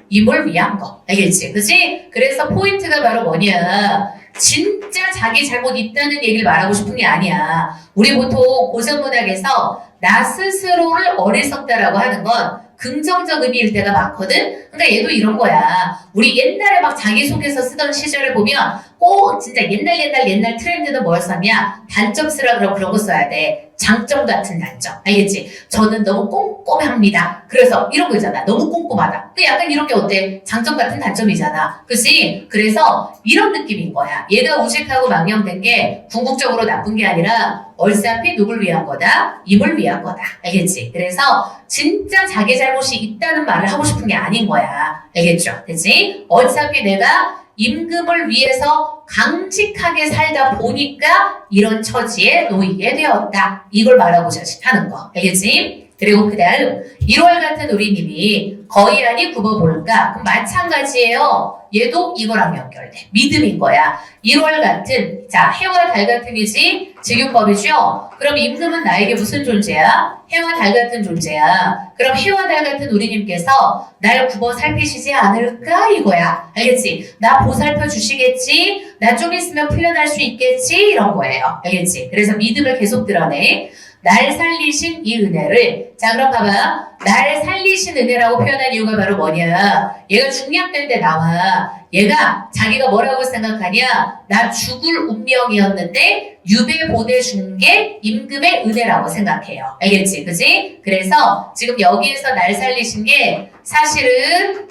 이뭘 위한 거. 알겠지? 그치? 그래서 포인트가 바로 뭐냐? 진짜 자기 잘못 있다는 얘기를 말하고 싶은 게 아니야. 우리 보통 고전문학에서 나 스스로를 어리석다라고 하는 건 긍정적 의미일 때가 많거든? 그러니까 얘도 이런 거야. 우리 옛날에 막 자기소개서 쓰던 시절을 보면 꼭 진짜 옛날 트렌드는 뭐였었냐? 단점 쓰라 그러면 그런 거 써야 돼. 장점 같은 단점. 알겠지? 저는 너무 꼼꼼합니다. 그래서 이런 거 있잖아. 너무 꼼꼼하다. 그 약간 이런 게 어때? 장점 같은 단점이잖아. 그치? 그래서 이런 느낌인 거야. 얘가 우직하고 망령된 게 궁극적으로 나쁜 게 아니라 어차피 누굴 위한 거다? 임을 위한 거다. 알겠지? 그래서 진짜 자기 잘못이 있다는 말을 하고 싶은 게 아닌 거야. 알겠죠? 그치? 어차피 내가 임금을 위해서 강직하게 살다 보니까 이런 처지에 놓이게 되었다. 이걸 말하고자 하는 거. 알겠지? 그리고 그 다음 1월 같은 우리님이 거의 아니 굽어볼까? 그럼 마찬가지예요. 얘도 이거랑 연결돼. 믿음인 거야. 1월 같은, 자, 해와 달 같은이지 직유법이죠? 그럼 임금은 나에게 무슨 존재야? 해와 달 같은 존재야. 그럼 해와 달 같은 우리님께서 날 굽어 살피시지 않을까? 이거야. 알겠지? 나 보살펴 주시겠지? 나 좀 있으면 풀려날 수 있겠지? 이런 거예요. 알겠지? 그래서 믿음을 계속 드러내. 날 살리신 이 은혜를, 자 그럼 봐봐. 날 살리신 은혜라고 표현한 이유가 바로 뭐냐? 얘가 중략된 데 나와. 얘가 자기가 뭐라고 생각하냐? 나 죽을 운명이었는데 유배 보내준 게 임금의 은혜라고 생각해요. 알겠지? 그지? 그래서 지금 여기에서 날 살리신 게 사실은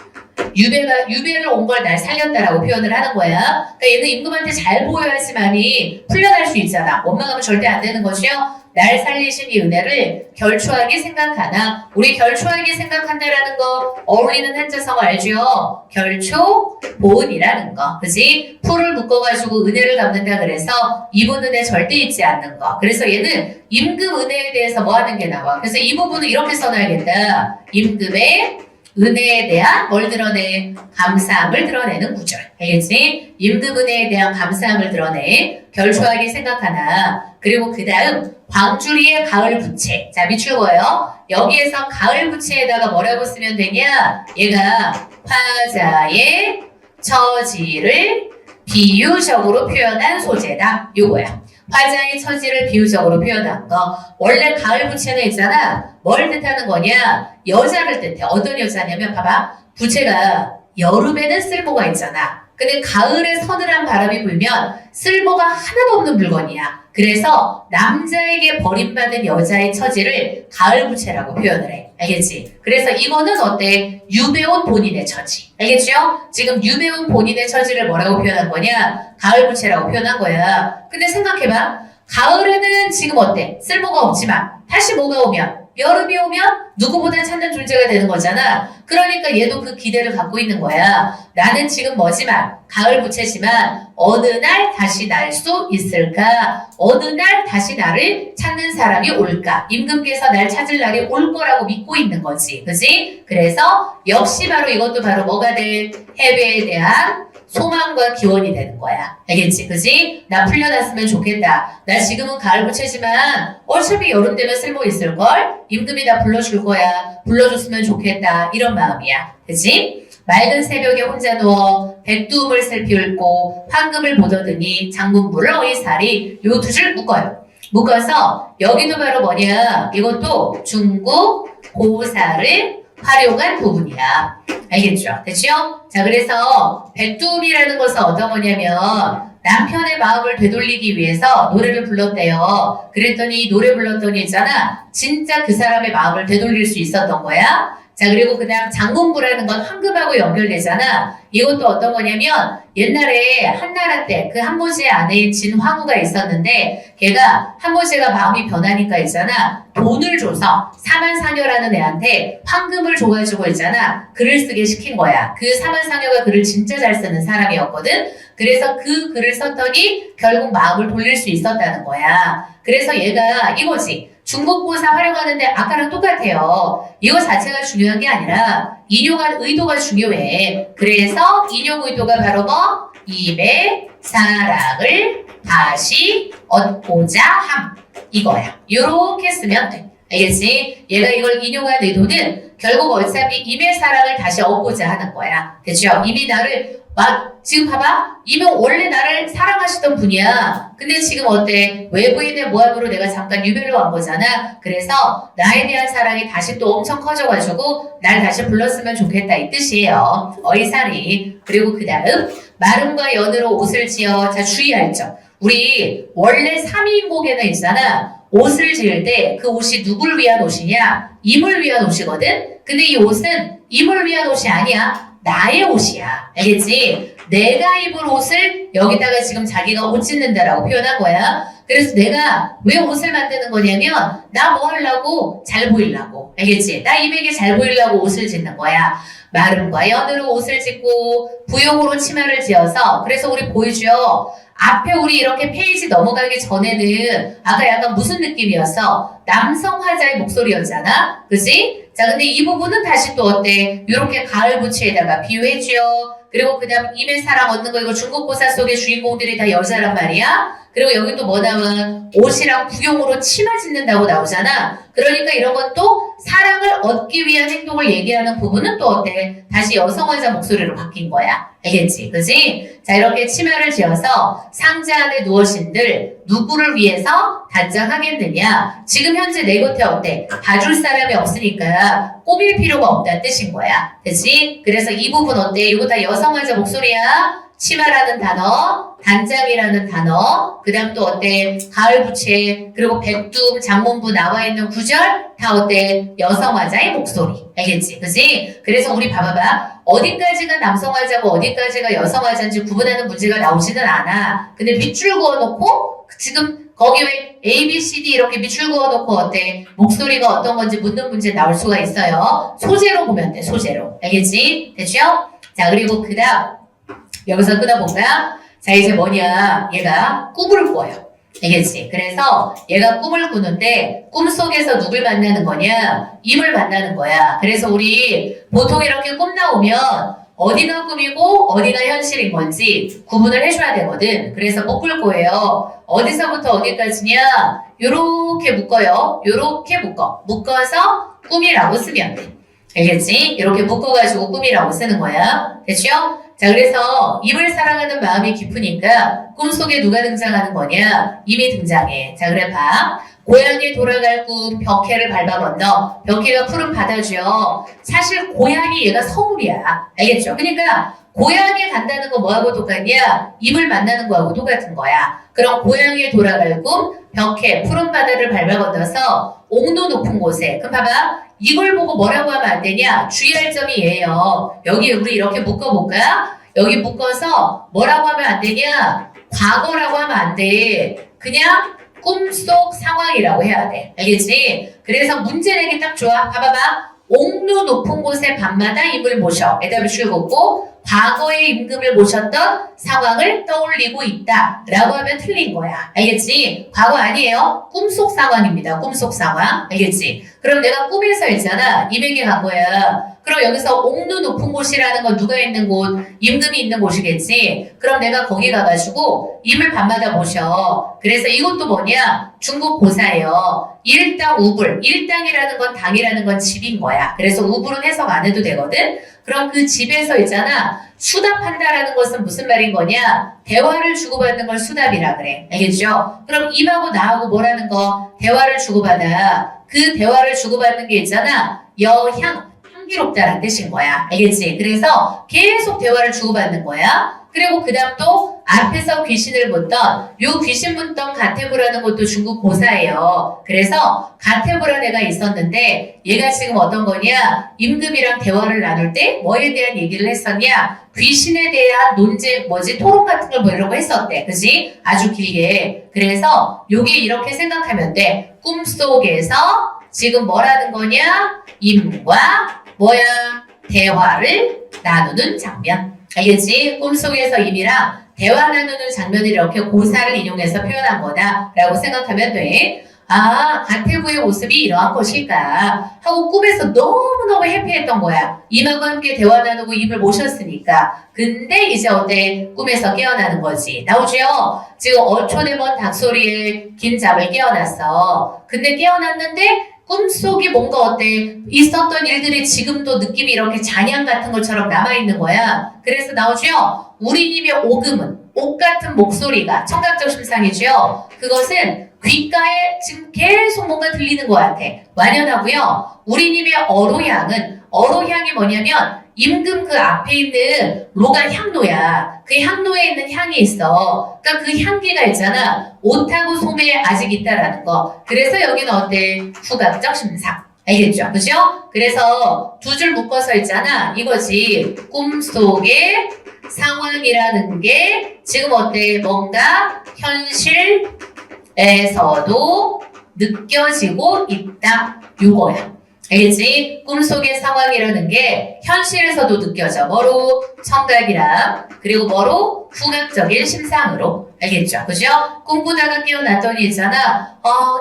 유배를 온 걸 날 살렸다라고 표현을 하는 거야. 그러니까 얘는 임금한테 잘 보여야지만이 풀려날 수 있잖아. 원망하면 절대 안 되는 것이요. 날 살리신 이 은혜를 결초하게 생각하나. 우리 결초하게 생각한다라는 거 어울리는 한자성 알죠? 결초 보은이라는 거. 그지? 풀을 묶어가지고 은혜를 갚는다 그래서 이분 은혜 절대 잊지 않는 거. 그래서 얘는 임금 은혜에 대해서 뭐 하는 게 나와. 그래서 이 부분은 이렇게 써놔야겠다. 임금의 은혜에 대한 뭘 드러내? 감사함을 드러내는 구절. 알겠지? 임금 은혜에 대한 감사함을 드러내. 결초하게 생각하나. 그리고 그 다음 광주리의 가을 부채. 자, 밑줄 그어요. 여기에서 가을 부채에다가 뭐라고 쓰면 되냐? 얘가 화자의 처지를 비유적으로 표현한 소재다. 요거야. 화자의 처지를 비유적으로 표현한 거. 원래 가을 부채는 있잖아. 뭘 뜻하는 거냐? 여자를 뜻해. 어떤 여자냐면 봐봐. 부채가 여름에는 쓸모가 있잖아. 근데 가을에 서늘한 바람이 불면 쓸모가 하나도 없는 물건이야. 그래서 남자에게 버림받은 여자의 처지를 가을 부채라고 표현을 해. 알겠지? 그래서 이거는 어때? 유배온 본인의 처지. 알겠죠? 지금 유배온 본인의 처지를 뭐라고 표현한 거냐? 가을 부채라고 표현한 거야. 근데 생각해봐. 가을에는 지금 어때? 쓸모가 없지만 다시 뭐가 오면? 여름이 오면 누구보다 찾는 존재가 되는 거잖아. 그러니까 얘도 그 기대를 갖고 있는 거야. 나는 지금 뭐지만 가을 부채지만 어느 날 다시 날 수 있을까? 어느 날 다시 나를 찾는 사람이 올까? 임금께서 날 찾을 날이 올 거라고 믿고 있는 거지. 그지? 그래서 역시 바로 이것도 바로 뭐가 될? 해배에 대한 소망과 기원이 되는 거야. 알겠지? 그지? 나 풀려났으면 좋겠다. 나 지금은 가을 부채지만 어차피 여름 되면 쓸모 있을걸? 임금이 나 불러줄 거야. 불러줬으면 좋겠다. 이런 마음이야. 그지? 맑은 새벽에 혼자 누워 백두음을 슬피 읊고 황금을 보더더니 장군부를 어이살이 요 두 줄 묶어요. 묶어서 여기도 바로 뭐냐? 이것도 중국 고사를 활용한 부분이야. 알겠죠? 됐죠? 자, 그래서 백두음이라는 것은 어떤 거냐면 남편의 마음을 되돌리기 위해서 노래를 불렀대요. 그랬더니 노래 불렀더니 있잖아. 진짜 그 사람의 마음을 되돌릴 수 있었던 거야. 자, 그리고 그 다음 장군부라는 건 황금하고 연결되잖아. 이것도 어떤 거냐면 옛날에 한나라 때 그 한모지의 아내인 진황후가 있었는데 걔가 한모지가 마음이 변하니까 있잖아. 돈을 줘서 사만상여라는 애한테 황금을 줘가지고 있잖아. 글을 쓰게 시킨 거야. 그 사만상여가 글을 진짜 잘 쓰는 사람이었거든. 그래서 그 글을 썼더니 결국 마음을 돌릴 수 있었다는 거야. 그래서 얘가 이거지. 중국고사 활용하는데 아까랑 똑같아요. 이거 자체가 중요한 게 아니라 인용한 의도가 중요해. 그래서 인용 의도가 바로 뭐? 임의 사랑을 다시 얻고자 함. 이거야. 요렇게 쓰면 돼. 알겠지? 얘가 이걸 인용한 의도는 결국 어차피 임의 사랑을 다시 얻고자 하는 거야. 됐죠? 이미 나를 지금 봐봐. 이미 원래 나를 사랑하시던 분이야. 근데 지금 어때? 외부인의 모함으로 내가 잠깐 유배를 간 거잖아. 그래서 나에 대한 사랑이 다시 또 엄청 커져가지고 날 다시 불렀으면 좋겠다 이 뜻이에요. 어이사리. 그리고 그 다음 마름과 연으로 옷을 지어. 자, 주의할 점. 우리 원래 3인곡에는 있잖아. 옷을 지을 때 그 옷이 누굴 위한 옷이냐? 임을 위한 옷이거든? 근데 이 옷은 임을 위한 옷이 아니야. 나의 옷이야. 알겠지? 내가 입을 옷을 여기다가 지금 자기가 옷 짓는다라고 표현한 거야. 그래서 내가 왜 옷을 만드는 거냐면 나 뭐 하려고? 잘 보이려고. 알겠지? 나 임에게 잘 보이려고 옷을 짓는 거야. 마름과 연으로 옷을 짓고 부용으로 치마를 지어서 그래서 우리 보이죠? 앞에 우리 이렇게 페이지 넘어가기 전에는 아까 약간 무슨 느낌이었어? 남성 화자의 목소리였잖아? 그지? 자, 근데 이 부분은 다시 또 어때? 이렇게 가을 부채에다가 비유해줘. 그리고 그 다음 임의 사랑 얻는 거 이거 중국고사 속의 주인공들이 다 여자란 말이야? 그리고 여기 또 뭐 나와? 옷이랑 부용으로 치마 짓는다고 나오잖아? 그러니까 이런 건 또 사랑을 얻기 위한 행동을 얘기하는 부분은 또 어때? 다시 여성화자 목소리로 바뀐 거야. 알겠지? 그지? 자, 이렇게 치마를 지어서 상자 안에 누워신들 누구를 위해서 단장하겠느냐? 지금 현재 내 곁에 어때? 봐줄 사람이 없으니까 꾸밀 필요가 없다는 뜻인 거야. 그치? 그래서 이 부분 어때? 이거 다 여성화자 목소리야. 치마라는 단어, 단장이라는 단어, 그 다음 또 어때? 가을 부채, 그리고 백두, 장문부 나와 있는 구절, 다 어때? 여성화자의 목소리. 알겠지? 그치? 그래서 우리 봐봐봐. 어디까지가 남성화자고 어디까지가 여성화자인지 구분하는 문제가 나오지는 않아. 근데 밑줄 그어놓고, 지금 거기 왜 A, B, C, D 이렇게 밑줄 그어놓고 어때? 목소리가 어떤 건지 묻는 문제 나올 수가 있어요. 소재로 보면 돼, 소재로. 알겠지? 됐죠? 자, 그리고 그 다음. 여기서 끊어볼까? 자, 이제 뭐냐? 얘가 꿈을 꿔요. 알겠지? 그래서 얘가 꿈을 꾸는데 꿈속에서 누굴 만나는 거냐? 임을 만나는 거야. 그래서 우리 보통 이렇게 꿈 나오면 어디가 꿈이고 어디가 현실인 건지 구분을 해줘야 되거든. 그래서 묶을 거예요. 어디서부터 어디까지냐? 요렇게 묶어요. 요렇게 묶어서 꿈이라고 쓰면 돼. 알겠지? 이렇게 묶어가지고 꿈이라고 쓰는 거야. 됐죠? 자, 그래서 임을 사랑하는 마음이 깊으니까 꿈속에 누가 등장하는 거냐? 임이 등장해. 자, 그래 봐. 고향에 돌아갈 꿈, 벽해를 밟아 건너. 벽해가 푸른 바다죠. 사실 고향이 얘가 서울이야. 알겠죠? 그러니까 고향에 간다는 거 뭐하고 똑같냐? 임을 만나는 거하고 똑같은 거야. 그럼 고향에 돌아갈 꿈, 벽해, 푸른 바다를 밟아 건너서 옥도 높은 곳에. 그럼 봐봐. 이걸 보고 뭐라고 하면 안 되냐? 주의할 점이 얘예요. 여기 우리 이렇게 묶어볼까? 여기 묶어서 뭐라고 하면 안 되냐? 과거라고 하면 안 돼. 그냥 꿈속 상황이라고 해야 돼. 알겠지? 그래서 문제 내기 딱 좋아. 봐봐봐. 옥루 높은 곳에 밤마다 임을 모셔. 에다 비추를 긋고 과거의 임금을 모셨던 상황을 떠올리고 있다 라고 하면 틀린 거야. 알겠지? 과거 아니에요. 꿈속 상황입니다. 꿈속 상황. 알겠지? 그럼 내가 꿈에서 있잖아. 임에게 간 거야. 그럼 여기서 옥루 높은 곳이라는 건 누가 있는 곳? 임금이 있는 곳이겠지? 그럼 내가 거기 가가지고 임을 밤마다 모셔. 그래서 이것도 뭐냐? 중국 고사예요. 일당 우불. 일당이라는 건 당이라는 건 집인 거야. 그래서 우불은 해석 안 해도 되거든? 그럼 그 집에서 있잖아. 수답한다라는 것은 무슨 말인 거냐? 대화를 주고받는 걸 수답이라 그래. 알겠죠? 그럼 임하고 나하고 뭐라는 거? 대화를 주고받아. 그 대화를 주고받는 게 있잖아. 향기롭다라는 뜻인 거야. 알겠지? 그래서 계속 대화를 주고받는 거야. 그리고 그 다음 또 앞에서 귀신을 묻던 요 귀신 묻던 가테부라는 것도 중국 고사예요. 그래서 가테부라는 애가 있었는데 얘가 지금 어떤 거냐? 임금이랑 대화를 나눌 때 뭐에 대한 얘기를 했었냐? 귀신에 대한 논쟁 토론 같은 걸 뭐 이런 거 했었대. 그지? 아주 길게. 그래서 요게 이렇게 생각하면 돼. 꿈속에서 지금 뭐라는 거냐? 임과 대화를 나누는 장면. 알겠지? 꿈속에서 임이랑 대화 나누는 장면을 이렇게 고사를 인용해서 표현한 거다 라고 생각하면 돼. 아, 가태부의 모습이 이러한 것일까 하고 꿈에서 너무너무 해피했던 거야. 임하고 함께 대화 나누고 임을 모셨으니까. 근데 이제 어때? 꿈에서 깨어나는 거지. 나오죠? 지금 어촌의 먼 닭소리에 긴잠을 깨어났어. 근데 깨어났는데 꿈속이 뭔가 어때? 있었던 일들이 지금도 느낌이 이렇게 잔향 같은 것처럼 남아있는 거야. 그래서 나오죠? 우리님의 오금은 옥 같은 목소리가 청각적 심상이죠. 그것은 귓가에 지금 계속 뭔가 들리는 것 같아. 완연하고요. 우리님의 어로향이 뭐냐면 임금 그 앞에 있는 로가 향로야. 그 향로에 있는 향이 있어. 그러니까 그 향기가 있잖아. 옷하고 소매에 아직 있다라는 거. 그래서 여기는 어때? 후각적 심상. 알겠죠? 그죠? 그래서 두 줄 묶어서 있잖아. 이거지. 꿈속의 상황이라는 게 지금 어때? 뭔가 현실에서도 느껴지고 있다. 요거야. 알겠지? 꿈속의 상황이라는 게 현실에서도 느껴져. 뭐로? 청각이랑 그리고 뭐로? 후각적인 심상으로. 알겠죠? 그죠? 꿈꾸다가 깨어났더니 있잖아.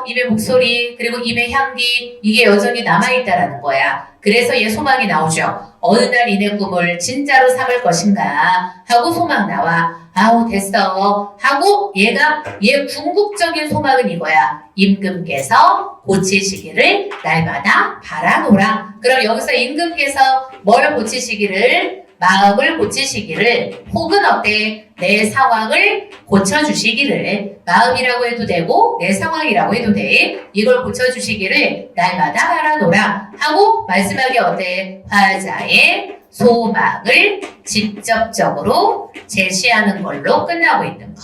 입의 목소리 그리고 입의 향기 이게 여전히 남아있다라는 거야. 그래서 얘 소망이 나오죠. 어느 날 이내 꿈을 진짜로 삼을 것인가 하고 소망 나와. 아우 됐어 하고 얘 궁극적인 소망은 이거야. 임금께서 고치시기를 날마다 바라노라. 그럼 여기서 임금께서 뭘 고치시기를? 마음을 고치시기를 혹은 어때? 내 상황을 고쳐주시기를 마음이라고 해도 되고 내 상황이라고 해도 돼. 이걸 고쳐주시기를 날마다 바라노라 하고 마지막에 어때? 화자의 소망을 직접적으로 제시하는 걸로 끝나고 있는 거.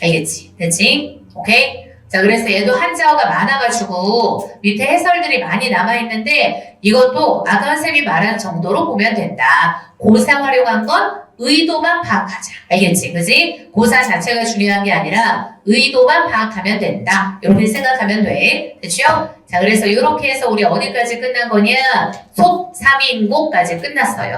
알겠지? 됐지? 오케이? 자, 그래서 얘도 한자어가 많아가지고 밑에 해설들이 많이 남아있는데 이것도 아까 선생님이 말한 정도로 보면 된다. 고사하려고 한 건 의도만 파악하자. 알겠지? 그지? 고사 자체가 중요한 게 아니라 의도만 파악하면 된다. 이렇게 생각하면 돼. 됐죠? 자, 그래서 이렇게 해서 우리 어디까지 끝난 거냐? 속 3인곡까지 끝났어요.